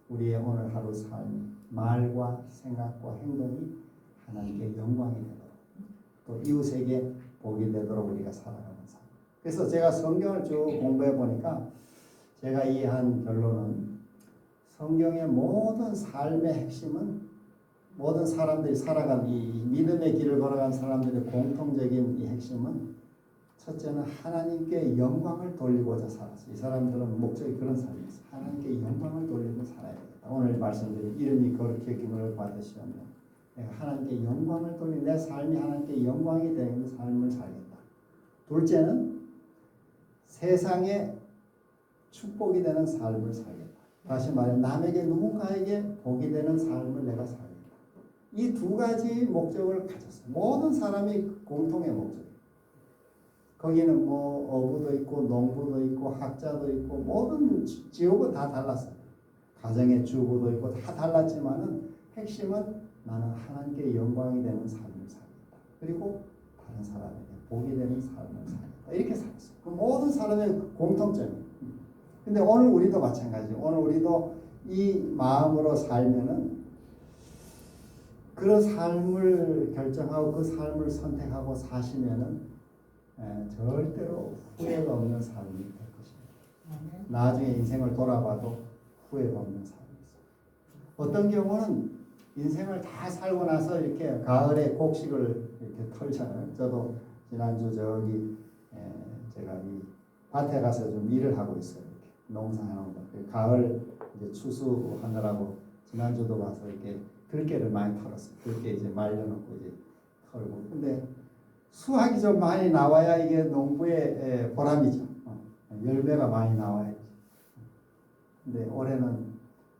우리의 오늘 하루 삶, 말과 생각과 행동이 하나님께 영광이 되도록 또 이웃에게 복이 되도록 우리가 살아가는 삶. 그래서 제가 성경을 쭉 공부해 보니까 제가 이해한 결론은 성경의 모든 삶의 핵심은 모든 사람들이 살아간 이 믿음의 길을 걸어간 사람들의 공통적인 이 핵심은 첫째는 하나님께 영광을 돌리고자 살았어요. 이 사람들은 목적이 그런 삶이었어요. 하나님께 영광을 돌리고 살아야 되겠다. 오늘 말씀드린 이름이 거룩히 여김을 받으시오며 내가 하나님께 영광을 돌리는 내 삶이 하나님께 영광이 되는 삶을 살겠다. 둘째는 세상에 축복이 되는 삶을 살겠다. 다시 말해 남에게 누군가에게 복이 되는 삶을 내가 살겠다. 이 두 가지 목적을 가졌어요. 모든 사람이 공통의 목적이에요. 거기는 뭐 어부도 있고 농부도 있고 학자도 있고 모든 직업은 다 달랐어요. 가정의 주부도 있고 다 달랐지만은 핵심은 나는 하나님께 영광이 되는 삶을 살겠다. 그리고 다른 사람에게 복이 되는 삶을 살겠다. 이렇게 살았어요. 그 모든 사람의 공통점이에요. 근데 오늘 우리도 마찬가지예요. 오늘 우리도 이 마음으로 살면은 그런 삶을 결정하고 그 삶을 선택하고 사시면은 절대로 후회가 없는 삶이 될 것입니다. 나중에 인생을 돌아봐도 후회가 없는 삶이죠. 어떤 경우는 인생을 다 살고 나서 이렇게 가을에 곡식을 이렇게 털잖아요. 저도 지난주 제가 이 밭에 가서 좀 일을 하고 있어요. 이렇게 농사하는 거. 가을 이제 추수하느라고 지난주도 가서 이렇게 들깨를 많이 털었어요. 들깨 이제 말려놓고 이제 털고. 근데 수확이 좀 많이 나와야 이게 농부의 보람이죠. 열매가 많이 나와야지. 근데 올해는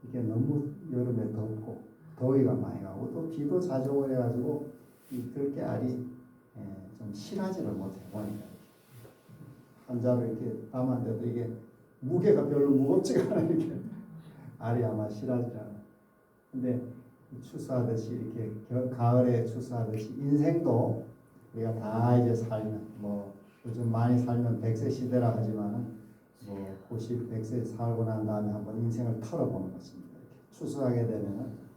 이게 너무 여름에 덥고 더위가 많이 가고 또 비도 자주 오고 해가지고 이 들깨 알이 좀 실하지를 못해 보니까 한 자루 이렇게 담았는데도 이게 무게가 별로 무겁지가 않아. 이렇게 알이 아마 실하지 않아. 근데 추수하듯이 이렇게 가을에 추수하듯이 인생도 우리가 다 이제 살면 뭐 요즘 많이 살면 100세 시대라 하지만은 뭐 90, 100세 살고 난 다음에 한번 인생을 털어보는 것입니다. 이렇게 추수하게 되면은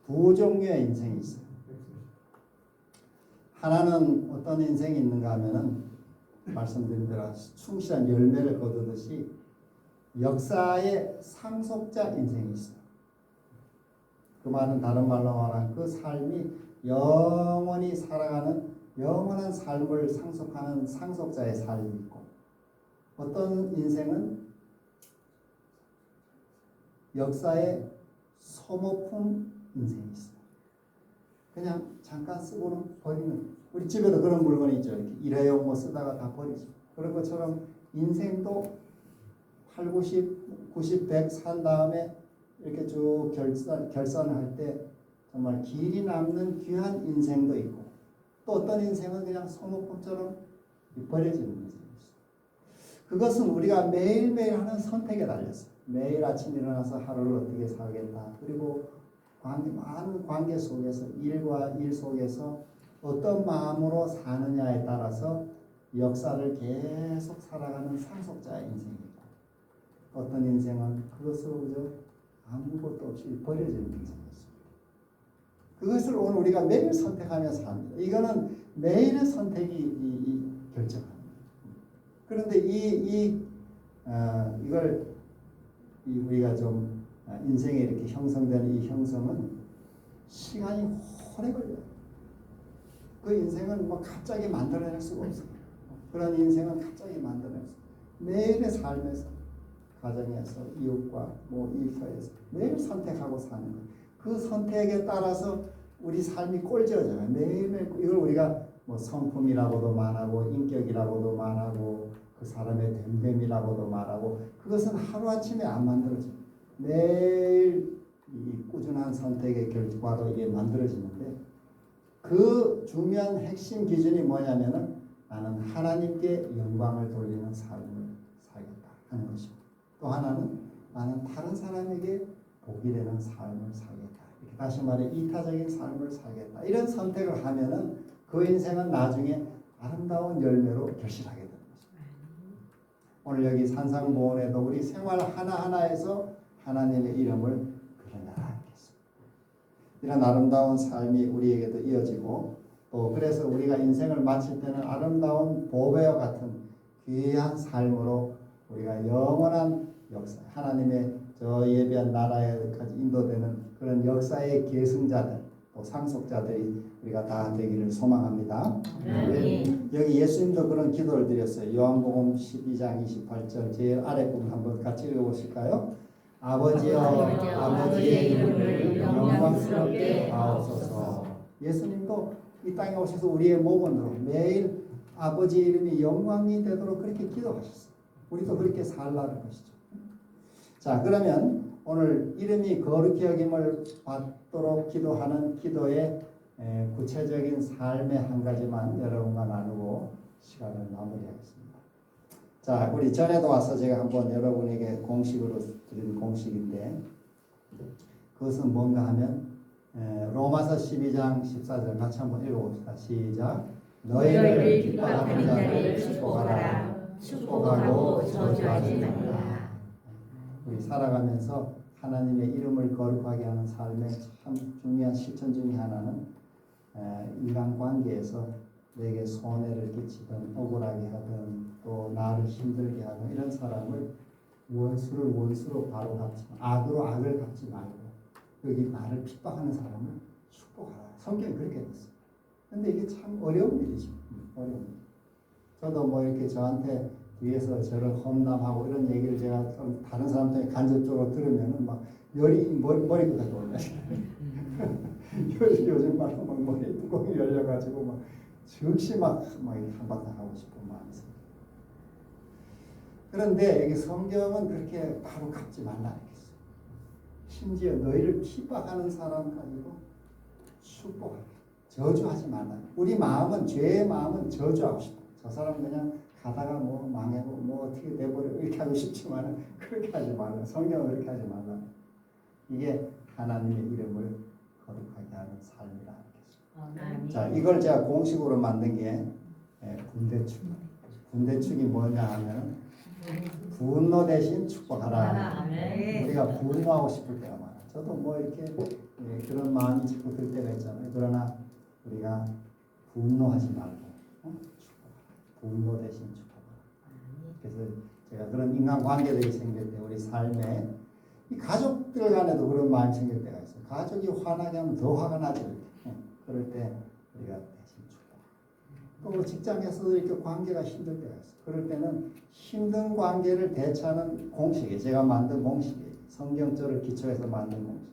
두 종류의 인생이 있어요. 하나는 어떤 인생이 있는가 하면은 말씀드린 대로 충실한 열매를 거두듯이 역사의 상속자 인생이 있어요. 그 말은 다른 말로 말하면 그 삶이 영원히 살아가는 영원한 삶을 상속하는 상속자의 삶이 있고, 어떤 인생은 역사의 소모품 인생이 있어요. 그냥 잠깐 쓰고는 버리는. 우리 집에도 그런 물건이 있죠. 이렇게 일회용 뭐 쓰다가 다 버리죠. 그런 것처럼 인생도 8, 90, 90, 100 산 다음에 이렇게 쭉 결산할 때 정말 길이 남는 귀한 인생도 있고, 또 어떤 인생은 그냥 소모품처럼 버려지는 인생이 있어요. 그것은 우리가 매일매일 하는 선택에 달렸어요. 매일 아침 일어나서 하루를 어떻게 살겠다. 그리고 많은 관계 속에서, 일과 일 속에서 어떤 마음으로 사느냐에 따라서 역사를 계속 살아가는 상속자의 인생이고, 어떤 인생은 그것을 그저 아무것도 없이 버려지는 인생이었습니다. 그것을 오늘 우리가 매일 선택하며 삽니다. 이거는 매일의 선택이 결정합니다. 그런데 이걸 우리가 좀 인생에 이렇게 형성되는 이 형성은 시간이 오래 걸려요. 그 인생은 뭐 갑자기 만들어낼 수가 없어요. 그런 인생은 갑자기 만들어낼 수 없어요. 매일의 삶에서, 가정에서, 이웃과 뭐 일터에서 매일 선택하고 사는 거예요. 그 선택에 따라서 우리 삶이 꼴지어져요. 매일매일. 이걸 우리가 뭐 성품이라고도 말하고 인격이라고도 말하고 그 사람의 됨됨이라고도 말하고, 그것은 하루아침에 안 만들어져요. 매일 이 꾸준한 선택의 결과로 이게 만들어지는데, 그 중요한 핵심 기준이 뭐냐면은 나는 하나님께 영광을 돌리는 삶을 살겠다 하는 것입니다. 또 하나는 나는 다른 사람에게 복이 되는 삶을 살겠다. 이렇게 다시 말해 이타적인 삶을 살겠다. 이런 선택을 하면은 그 인생은 나중에 아름다운 열매로 결실하게 되는 것입니다. 오늘 여기 산상보원에도 우리 생활 하나하나에서 하나님의 이름을 그려나가겠습니다. 이런 아름다운 삶이 우리에게도 이어지고, 또 그래서 우리가 인생을 마칠 때는 아름다운 보배와 같은 귀한 삶으로 우리가 영원한 역사, 하나님의 저 예비한 나라에까지 인도되는 그런 역사의 계승자들, 또 상속자들이 우리가 다 되기를 소망합니다. 여기 예수님도 그런 기도를 드렸어요. 요한복음 12장 28절 제일 아래 부분 한번 같이 읽어보실까요? 아버지여, 아버지의 이름을 영광스럽게 하옵소서. 예수님도 이 땅에 오셔서 우리의 모범으로 매일 아버지 이름이 영광이 되도록 그렇게 기도하셨어요. 우리도 그렇게 살라는 것이죠. 자, 그러면 오늘 이름이 거룩히 여김을 받도록 기도하는 기도의 구체적인 삶의 한 가지만 여러분과 나누고 시간을 마무리하겠습니다. 자, 우리 전에도 와서 제가 한번 여러분에게 공식으로 드린 공식인데, 그것은 뭔가 하면 로마서 12장 14절 같이 한번 읽어봅시다. 시작. 너희를 기뻐하는 자를 축복하라. 축복하고 저주하지 말라. 우리 살아가면서 하나님의 이름을 거룩하게 하는 삶의 참 중요한 실천 중에 하나는 인간관계에서 내게 손해를 끼치든 억울하게 하든 또 나를 힘들게 하든 이런 사람을 원수를 원수로 바로 갚지 말고, 악으로 악을 갚지 말고 여기 나를 핍박하는 사람을 축복하라. 성경이 그렇게 됐어요. 근데 이게 참 어려운 일이죠. 어려운 일. 저도 뭐 이렇게 저한테 뒤에서 저를 험담하고 이런 얘기를 제가 좀 다른 사람한테 간접적으로 들으면은 막 열이 머리부터 올라요. 요즘 말로 막 머리 뚜껑이 열려가지고 막 즉시 막 한바탕 하고 싶은 마음이 생겨요. 그런데 여기 성경은 그렇게 바로 갚지 말라 했어요. 심지어 너희를 핍박하는 사람 가지고 축복하라. 저주하지 말라. 우리 마음은, 죄의 마음은 저주하고 싶어. 저 사람 그냥 가다가 뭐 망하고 뭐 어떻게 돼버려 이렇게 하고 싶지만 그렇게 하지 말라. 성경은 그렇게 하지 말라. 이게 하나님의 이름을 거룩하게 하는 삶이라 하겠습니다. 자, 이걸 제가 공식으로 만든 게 군대 출근. 분대축이 뭐냐 하면 분노 대신 축복하라. 아멘. 우리가 분노하고 싶을 때가 많아. 저도 뭐 이렇게 그런 마음이 자꾸 들 때가 있잖아요. 그러나 우리가 분노하지 말고 축복하라. 분노 대신 축복하라. 그래서 제가 그런 인간관계들이 생길 때 우리 삶에 이 가족들 간에도 그런 마음이 생길 때가 있어요. 가족이 화나게 하면 더 화가 나죠. 그럴 때 우리가 대신 축복하라. 또 직장에서도 이렇게 관계가 힘들 때가 있어요. 그럴 때는 힘든 관계를 대처하는 공식이에요. 제가 만든 공식이에요. 성경절을 기초해서 만든 공식.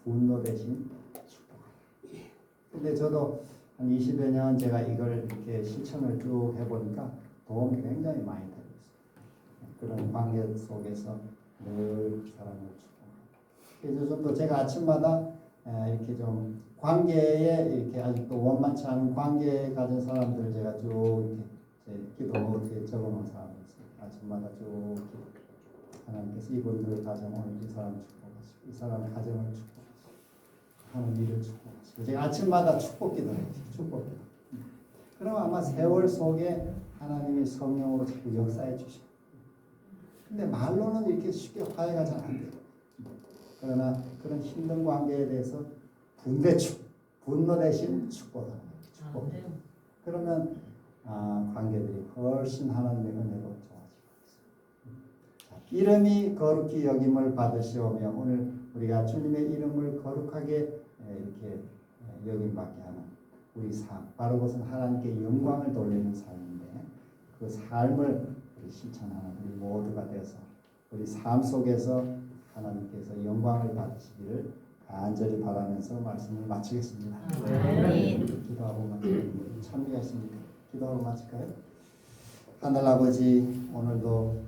분노 대신 축복하라. 근데 저도 한 20여 년 제가 이걸 이렇게 실천을 쭉 해보니까 도움이 굉장히 많이 되고 있어요. 그런 관계 속에서 늘 사랑을 축복합니다. 그래서 좀 더 제가 아침마다 이렇게 좀 관계에 이렇게 아직도 원만치 않은 관계 가진 사람들을 제가 쭉 이렇게 제 기도 노트에 적어놓은 사람이 있어요. 아침마다 쭉 하나님께서 이분들 가정 오늘 이 사람 축복하시고 이 사람 가정을 축복하시고 하는 일을 축복하시고 제가 아침마다 축복기도를 해요. 축복기도. 그럼 아마 세월 속에 하나님이 성령으로 자꾸 역사해 주시고 근데 말로는 이렇게 쉽게 화해가 잘 안 돼요. 그러나 그런 힘든 관계에 대해서 분대축, 분노 대신 축복하는 거예요. 축복. 그러면 관계들이 훨씬 하나님의 은혜로 좋아지고 있어요. 이름이 거룩히 여김을 받으시오며 오늘 우리가 주님의 이름을 거룩하게 이렇게 여김받게 하는 우리 삶, 바로 그것은 하나님께 영광을 돌리는 삶인데 그 삶을 우리 실천하는 우리 모두가 되어서 우리 삶 속에서 하나님께서 영광을 받으시기를 간절히 바라면서 말씀을 마치겠습니다. 기도하고 참여하십니까? 기도하고 마칠까요? 하늘 아버지 오늘도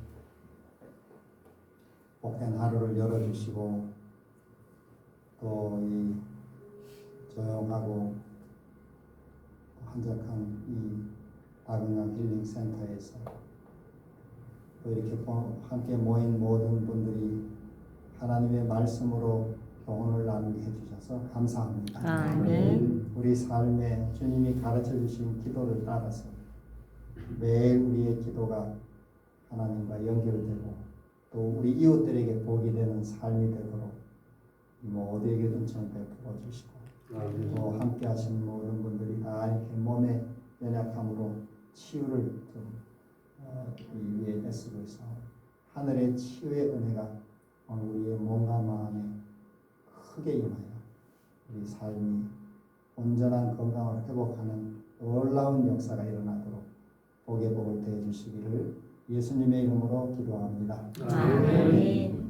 복된 하루를 열어주시고 또 이 조용하고 한적한 이 박은강 힐링센터에서 또 이렇게 함께 모인 모든 분들이 하나님의 말씀으로 교훈을 나누게 해주셔서 감사합니다. 아멘. 우리 삶에 주님이 가르쳐 주신 기도를 따라서 매일 우리의 기도가 하나님과 연결되고 또 우리 이웃들에게 복이 되는 삶이 되도록 모두에게도 좀 베풀어 주시고 또 함께 하신 모든 분들이 다 이렇게 몸의 연약함으로 치유를 좀 이 위에 애쓰고 있어 하늘의 치유의 은혜가 오늘 우리의 몸과 마음에 크게 임하여 우리 삶이 온전한 건강을 회복하는 놀라운 역사가 일어나도록 복의 복을 더해 주시기를 예수님의 이름으로 기도합니다. 아멘.